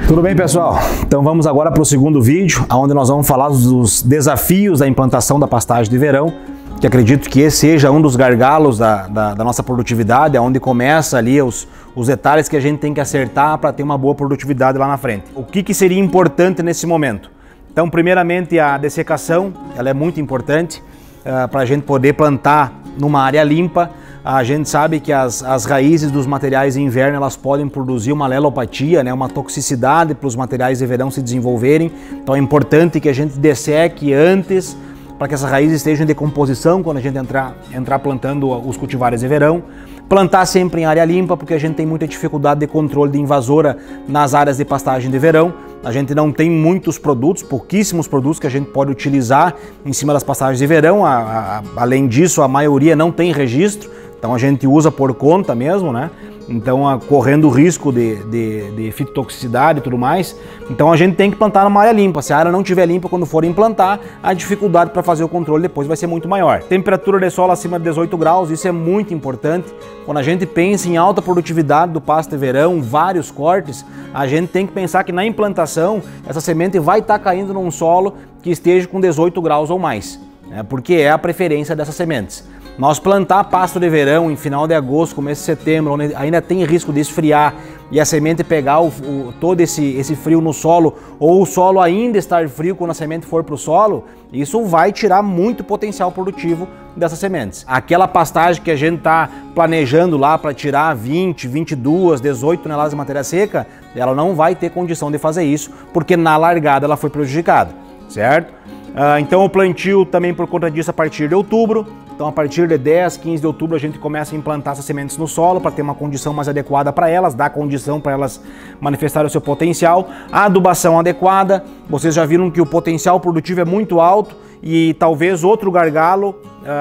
Tudo bem, pessoal? Então vamos agora para o segundo vídeo, onde nós vamos falar dos desafios da implantação da pastagem de verão, que acredito que esse seja um dos gargalos da nossa produtividade, onde começa ali os detalhes que a gente tem que acertar para ter uma boa produtividade lá na frente. O que seria importante nesse momento? Então, primeiramente, a dessecação, ela é muito importante para a gente poder plantar numa área limpa. A gente sabe que as raízes dos materiais de inverno elas podem produzir uma lelopatia, né, uma toxicidade para os materiais de verão se desenvolverem. Então é importante que a gente desseque antes para que essas raízes estejam em decomposição quando a gente entrar plantando os cultivares de verão. Plantar sempre em área limpa, porque a gente tem muita dificuldade de controle de invasora nas áreas de pastagem de verão. A gente não tem muitos produtos, pouquíssimos produtos que a gente pode utilizar em cima das pastagens de verão. Além disso, a maioria não tem registro, então a gente usa por conta mesmo, né? Então, correndo o risco de fitotoxicidade e tudo mais. Então, a gente tem que plantar numa área limpa. Se a área não estiver limpa quando for implantar, a dificuldade para fazer o controle depois vai ser muito maior. Temperatura de solo acima de 18 graus, isso é muito importante. Quando a gente pensa em alta produtividade do pasto de verão, vários cortes, a gente tem que pensar que na implantação, essa semente vai estar caindo num solo que esteja com 18 graus ou mais, né? Porque é a preferência dessas sementes. Nós plantar pasto de verão em final de agosto, começo de setembro, onde ainda tem risco de esfriar e a semente pegar todo esse frio no solo, ou o solo ainda estar frio quando a semente for para o solo, isso vai tirar muito potencial produtivo dessas sementes. Aquela pastagem que a gente está planejando lá para tirar 20, 22, 18 toneladas de matéria seca, ela não vai ter condição de fazer isso, porque na largada ela foi prejudicada, certo? Então o plantio também por conta disso a partir de outubro. Então a partir de 10, 15 de outubro a gente começa a implantar essas sementes no solo para ter uma condição mais adequada para elas, dar condição para elas manifestarem o seu potencial. A adubação adequada, vocês já viram que o potencial produtivo é muito alto e talvez outro gargalo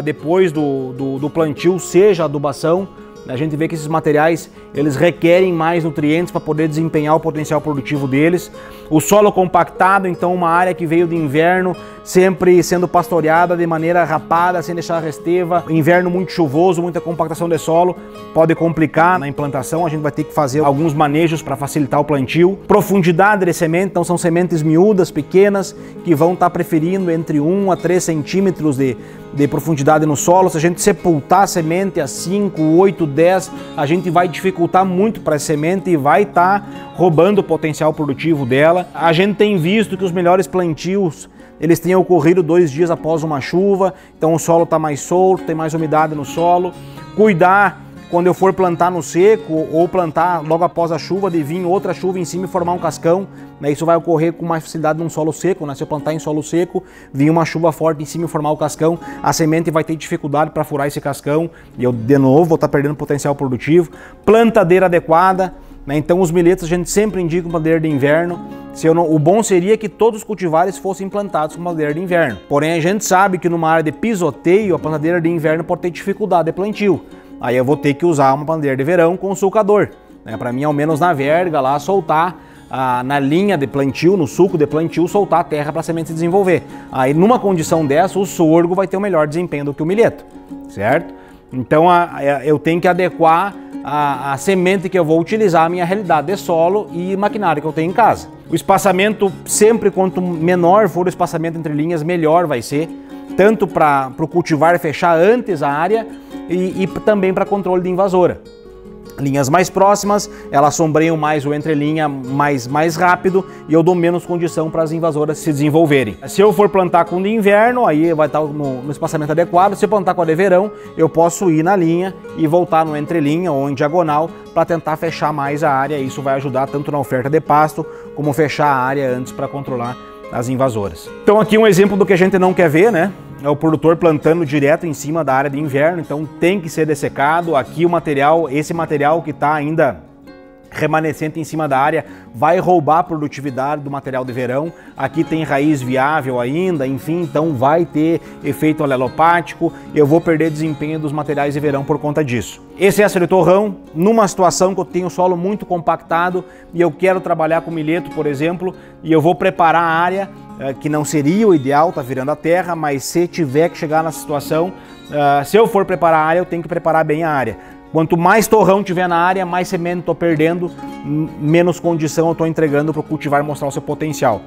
depois do plantio seja a adubação. A gente vê que esses materiais eles requerem mais nutrientes para poder desempenhar o potencial produtivo deles. O solo compactado, então uma área que veio de inverno sempre sendo pastoreada de maneira rapada, sem deixar resteva. Inverno muito chuvoso, muita compactação de solo, pode complicar na implantação. A gente vai ter que fazer alguns manejos para facilitar o plantio. Profundidade de semente, então são sementes miúdas, pequenas, que vão estar preferindo entre 1 a 3 centímetros de profundidade no solo. Se a gente sepultar a semente a 5, 8, 10, a gente vai dificultar muito para a semente e vai estar roubando o potencial produtivo dela. A gente tem visto que os melhores plantios eles têm ocorrido 2 dias após uma chuva, então o solo está mais solto, tem mais umidade no solo. Cuidar quando eu for plantar no seco ou plantar logo após a chuva, de vir outra chuva em cima e formar um cascão, né? Isso vai ocorrer com mais facilidade num solo seco, né? Se eu plantar em solo seco, vir uma chuva forte em cima e formar o cascão, a semente vai ter dificuldade para furar esse cascão e eu de novo vou estar perdendo potencial produtivo. Plantadeira adequada, né? Então os milhetos a gente sempre indica uma plantadeira de inverno. O bom seria que todos os cultivares fossem plantados com plantadeira de inverno. Porém a gente sabe que numa área de pisoteio a plantadeira de inverno pode ter dificuldade de plantio. Aí eu vou ter que usar uma plantadeira de verão com sulcador, né? Para mim, ao menos na verga lá, soltar na linha de plantio, no sulco de plantio, soltar a terra para a semente se desenvolver. Aí numa condição dessa, o sorgo vai ter um melhor desempenho do que o milheto, certo? Então eu tenho que adequar a semente que eu vou utilizar à minha realidade de solo e maquinário que eu tenho em casa. O espaçamento, sempre quanto menor for o espaçamento entre linhas, melhor vai ser, tanto para o cultivar fechar antes a área e também para controle de invasora. Linhas mais próximas, elas sombreiam mais o entrelinha mais rápido e eu dou menos condição para as invasoras se desenvolverem. Se eu for plantar com de inverno, aí vai estar no espaçamento adequado. Se eu plantar com a de verão, eu posso ir na linha e voltar no entrelinha ou em diagonal para tentar fechar mais a área. Isso vai ajudar tanto na oferta de pasto como fechar a área antes para controlar as invasoras. Então aqui um exemplo do que a gente não quer ver, né? É o produtor plantando direto em cima da área de inverno, então tem que ser dessecado. Aqui esse material que está ainda remanescente em cima da área vai roubar a produtividade do material de verão. Aqui tem raiz viável ainda, enfim, então vai ter efeito alelopático e eu vou perder desempenho dos materiais de verão por conta disso. Esse extra de torrão, numa situação que eu tenho solo muito compactado e eu quero trabalhar com milheto, por exemplo, e eu vou preparar a área, que não seria o ideal, tá virando a terra, mas se tiver que chegar na situação, se eu for preparar a área, eu tenho que preparar bem a área. Quanto mais torrão tiver na área, mais semente estou perdendo, menos condição eu estou entregando para o cultivar mostrar o seu potencial.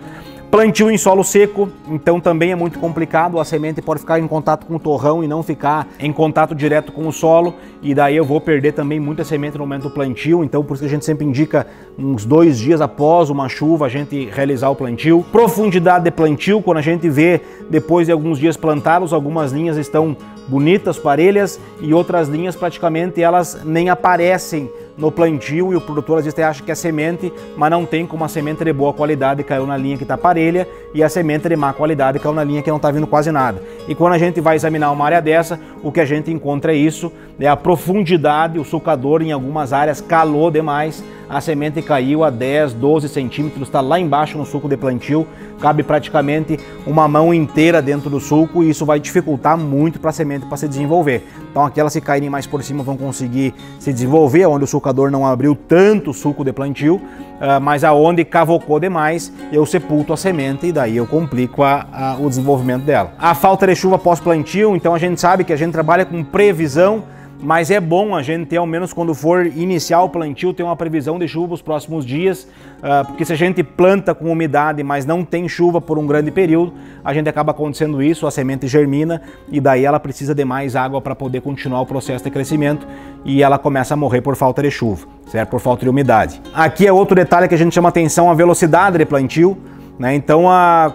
Plantio em solo seco, então também é muito complicado, a semente pode ficar em contato com o torrão e não ficar em contato direto com o solo, e daí eu vou perder também muita semente no momento do plantio, então por isso que a gente sempre indica uns 2 dias após uma chuva a gente realizar o plantio. Profundidade de plantio, quando a gente vê depois de alguns dias plantados, algumas linhas estão bonitas, parelhas, e outras linhas praticamente elas nem aparecem no plantio e o produtor às vezes acha que é semente, mas não tem, como a semente de boa qualidade caiu na linha que está parelha e a semente de má qualidade caiu na linha que não está vindo quase nada. E quando a gente vai examinar uma área dessa, o que a gente encontra é isso, é a profundidade, o sulcador em algumas áreas calou demais, a semente caiu a 10, 12 centímetros, está lá embaixo no sulco de plantio, cabe praticamente uma mão inteira dentro do sulco e isso vai dificultar muito para a semente para se desenvolver. Então aquelas que caírem mais por cima vão conseguir se desenvolver, onde o sulcador não abriu tanto suco de plantio, mas aonde cavocou demais, eu sepulto a semente e daí eu complico o desenvolvimento dela. A falta de chuva pós-plantio, então a gente sabe que a gente trabalha com previsão, mas é bom a gente ter, ao menos quando for iniciar o plantio, ter uma previsão de chuva os próximos dias, porque se a gente planta com umidade, mas não tem chuva por um grande período, a gente acaba acontecendo isso, a semente germina e daí ela precisa de mais água para poder continuar o processo de crescimento e ela começa a morrer por falta de chuva, certo? Por falta de umidade. Aqui é outro detalhe que a gente chama atenção, a velocidade de plantio. Então,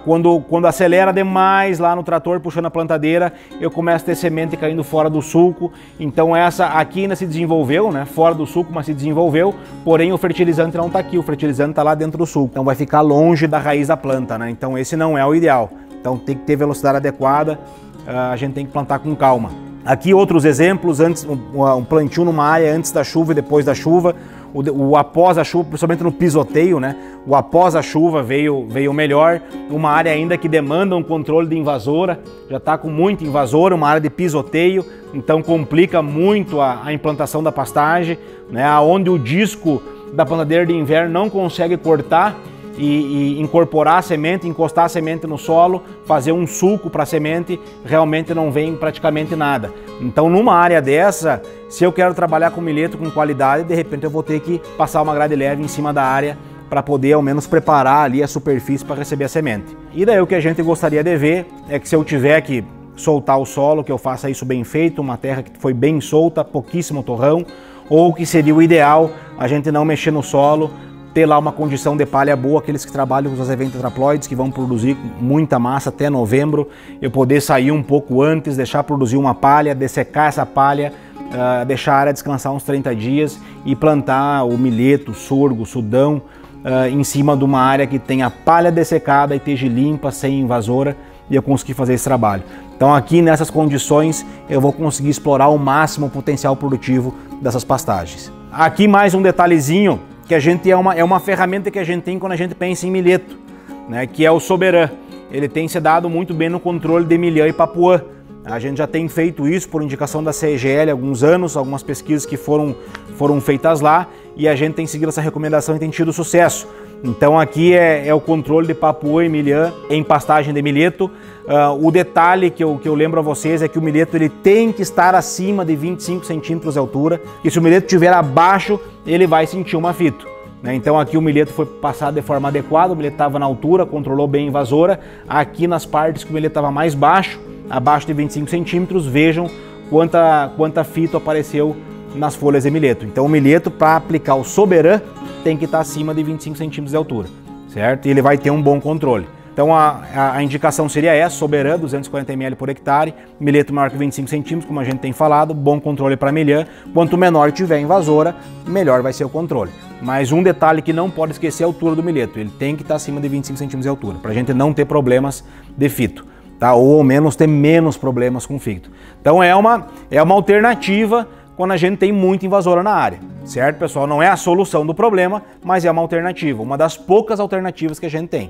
quando acelera demais lá no trator puxando a plantadeira, eu começo a ter semente caindo fora do sulco. Então essa aqui ainda se desenvolveu, né? Fora do sulco, mas se desenvolveu, porém o fertilizante não está aqui, o fertilizante está lá dentro do sulco. Então vai ficar longe da raiz da planta, né? Então esse não é o ideal. Então tem que ter velocidade adequada, a gente tem que plantar com calma. Aqui outros exemplos, antes um plantio numa área antes da chuva e depois da chuva. O após a chuva, principalmente no pisoteio, né? O após a chuva veio melhor. Uma área ainda que demanda um controle de invasora, já está com muita invasora, uma área de pisoteio, então complica muito a implantação da pastagem, né? Onde o disco da plantadeira de inverno não consegue cortar e incorporar a semente, encostar a semente no solo, fazer um sulco para a semente, realmente não vem praticamente nada. Então numa área dessa, se eu quero trabalhar com milheto com qualidade, de repente eu vou ter que passar uma grade leve em cima da área para poder ao menos preparar ali a superfície para receber a semente. E daí o que a gente gostaria de ver é que se eu tiver que soltar o solo, que eu faça isso bem feito, uma terra que foi bem solta, pouquíssimo torrão, ou que seria o ideal a gente não mexer no solo, ter lá uma condição de palha boa, aqueles que trabalham com os eventos tetraploides, que vão produzir muita massa até novembro, eu poder sair um pouco antes, deixar produzir uma palha, dessecar essa palha, deixar a área descansar uns 30 dias e plantar o milheto, o sorgo, o sudão, em cima de uma área que tenha palha dessecada e esteja limpa, sem invasora, e eu conseguir fazer esse trabalho. Então aqui nessas condições eu vou conseguir explorar ao máximo o potencial produtivo dessas pastagens. Aqui mais um detalhezinho, que a gente é uma ferramenta que a gente tem quando a gente pensa em milheto, né, que é o Soberan. Ele tem se dado muito bem no controle de milhã e papuã. A gente já tem feito isso por indicação da CGL há alguns anos, algumas pesquisas que foram feitas lá, e a gente tem seguido essa recomendação e tem tido sucesso. Então aqui é o controle de papuã e milhã em pastagem de milheto. O detalhe que eu lembro a vocês é que o milheto ele tem que estar acima de 25 centímetros de altura, e se o milheto estiver abaixo, ele vai sentir uma fito. Então aqui o milheto foi passado de forma adequada, o milheto estava na altura, controlou bem a invasora. Aqui nas partes que o milheto estava mais baixo, abaixo de 25 centímetros, vejam quanta fito apareceu nas folhas de milheto. Então o milheto, para aplicar o Soberan, tem que estar acima de 25 centímetros de altura, certo? E ele vai ter um bom controle. Então a indicação seria essa, Soberan, 240 ml por hectare, milheto maior que 25 centímetros, como a gente tem falado, bom controle para milhã. Quanto menor tiver a invasora, melhor vai ser o controle. Mas um detalhe que não pode esquecer é a altura do milheto, ele tem que estar acima de 25 centímetros de altura, para a gente não ter problemas de fito, tá? Ou ao menos ter menos problemas com fito. Então é uma alternativa quando a gente tem muita invasora na área, certo, pessoal? Não é a solução do problema, mas é uma alternativa, uma das poucas alternativas que a gente tem.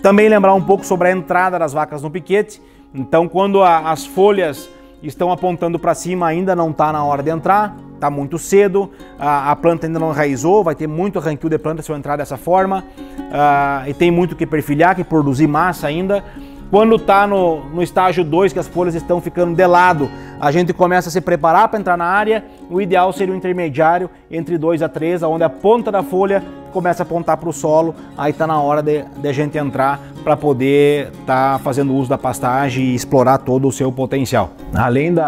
Também lembrar um pouco sobre a entrada das vacas no piquete. Então quando as folhas estão apontando para cima, ainda não está na hora de entrar, está muito cedo, a planta ainda não enraizou, vai ter muito arranquio de planta se eu entrar dessa forma, e tem muito que perfilhar, que produzir massa ainda. Quando está no estágio 2, que as folhas estão ficando de lado, a gente começa a se preparar para entrar na área. O ideal seria um intermediário entre 2 a 3, onde a ponta da folha começa a apontar para o solo. Aí está na hora de a gente entrar para poder estar fazendo uso da pastagem e explorar todo o seu potencial. Além de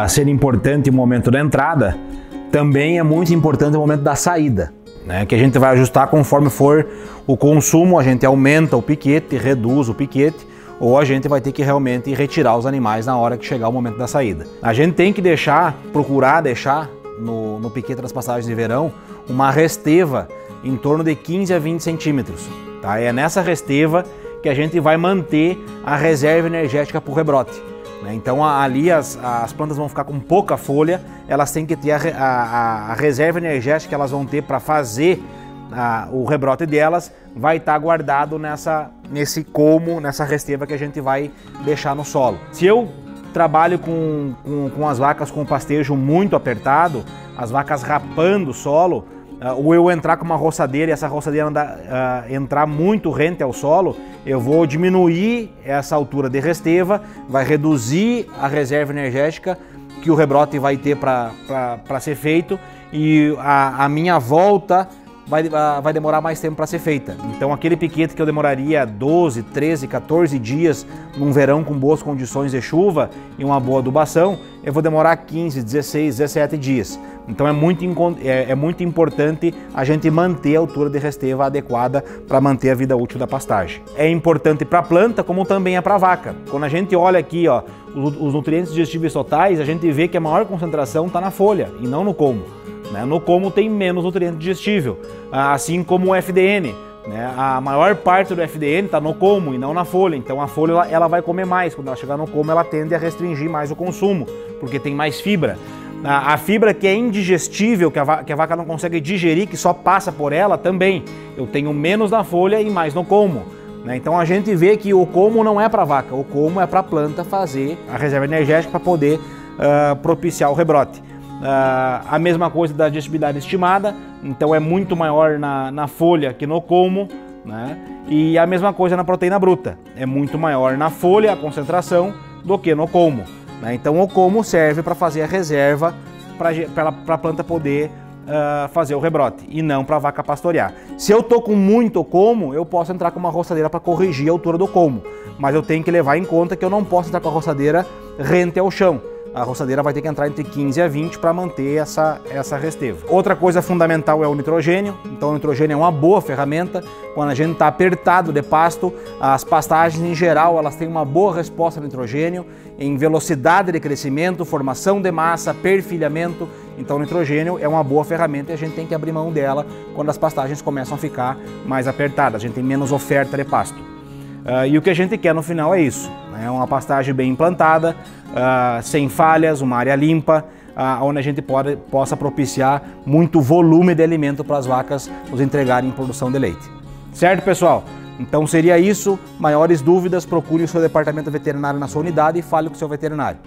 ser importante o momento da entrada, também é muito importante o momento da saída, né? Que a gente vai ajustar conforme for o consumo. A gente aumenta o piquete, reduz o piquete, ou a gente vai ter que realmente retirar os animais na hora que chegar o momento da saída. A gente tem que procurar deixar no piquete das pastagens de verão uma resteva em torno de 15 a 20 centímetros. Tá? É nessa resteva que a gente vai manter a reserva energética para o rebrote. Né? Então ali as plantas vão ficar com pouca folha, elas têm que ter a reserva energética que elas vão ter para fazer o rebrote delas, vai estar guardado nessa resteva que a gente vai deixar no solo. Se eu trabalho com as vacas com pastejo muito apertado, as vacas rapando o solo, ou eu entrar com uma roçadeira e essa roçadeira entrar muito rente ao solo, eu vou diminuir essa altura de resteva, vai reduzir a reserva energética que o rebrote vai ter para ser feito, e a minha volta vai demorar mais tempo para ser feita. Então aquele piquete que eu demoraria 12, 13, 14 dias num verão com boas condições de chuva e uma boa adubação, eu vou demorar 15, 16, 17 dias. Então é muito importante a gente manter a altura de resteva adequada para manter a vida útil da pastagem. É importante para a planta como também é para a vaca. Quando a gente olha aqui, ó, os nutrientes digestíveis totais, a gente vê que a maior concentração está na folha e não no como. No como tem menos nutriente digestível, assim como o FDN. A maior parte do FDN está no como e não na folha, então a folha ela vai comer mais. Quando ela chegar no como, ela tende a restringir mais o consumo, porque tem mais fibra. A fibra que é indigestível, que a vaca não consegue digerir, que só passa por ela, também. Eu tenho menos na folha e mais no como. Então a gente vê que o como não é para a vaca, o como é para a planta fazer a reserva energética para poder propiciar o rebrote. A mesma coisa da digestibilidade estimada, então é muito maior na folha que no como, né? E a mesma coisa na proteína bruta, é muito maior na folha a concentração do que no como, né? Então o como serve para fazer a reserva para a planta poder fazer o rebrote e não para a vaca pastorear. Se eu tô com muito como, eu posso entrar com uma roçadeira para corrigir a altura do como, mas eu tenho que levar em conta que eu não posso entrar com a roçadeira rente ao chão. A roçadeira vai ter que entrar entre 15 a 20 para manter essa resteva. Outra coisa fundamental é o nitrogênio. Então o nitrogênio é uma boa ferramenta. Quando a gente está apertado de pasto, as pastagens em geral elas têm uma boa resposta ao nitrogênio em velocidade de crescimento, formação de massa, perfilhamento. Então o nitrogênio é uma boa ferramenta e a gente tem que abrir mão dela quando as pastagens começam a ficar mais apertadas. A gente tem menos oferta de pasto. E o que a gente quer no final é isso, né? Uma pastagem bem implantada, sem falhas, uma área limpa, onde a gente possa propiciar muito volume de alimento para as vacas nos entregarem em produção de leite. Certo, pessoal? Então seria isso. Maiores dúvidas, procure o seu departamento veterinário na sua unidade e fale com o seu veterinário.